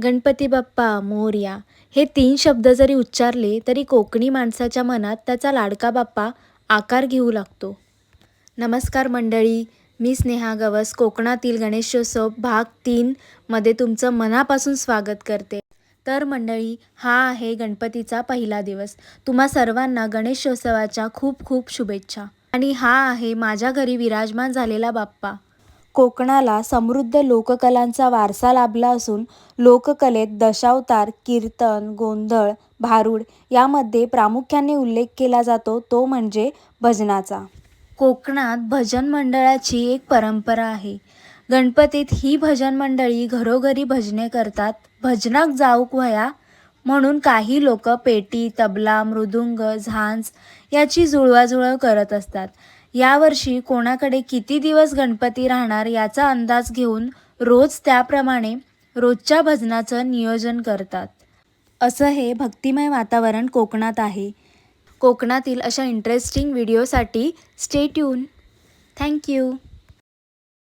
गणपती बाप्पा मोरया हे 3 शब्द जरी उच्चारले तरी कोकणी माणसाच्या मनात त्याचा लाडका बाप्पा आकार घेऊ लागतो. नमस्कार मंडळी, मी स्नेहा गवस कोकणातील गणेशोत्सव भाग 3 मध्ये तुमचं मनापासून स्वागत करते. तर मंडळी, हा आहे गणपतीचा पहिला दिवस. तुम्हा सर्वांना गणेशोत्सवाच्या खूप खूप शुभेच्छा. आणि हा आहे माझ्या घरी विराजमान झालेला बाप्पा. कोकणाला समृद्ध लोककलांचा वारसा लाभला असून लोककलेत दशावतार, कीर्तन, गोंधळ, भारुड यामध्ये प्रामुख्याने उल्लेख केला जातो तो म्हणजे भजनाचा. कोकणात भजन मंडळाची एक परंपरा आहे. गणपतीत ही भजन मंडळी घरोघरी भजने करतात. भजनाक जाऊक वया म्हणून काही लोक पेटी, तबला, मृदुंग, झांज याची जुळवाजुळव करत असतात. यावर्षी कोणाकडे किती दिवस गणपती राहणार याचा अंदाज घेऊन रोज त्याप्रमाणे रोजच्या भजनाचं नियोजन करतात. असं हे भक्तिमय वातावरण कोकणात आहे. कोकणातील अशा इंटरेस्टिंग व्हिडिओसाठी स्टे ट्यून. थँक्यू.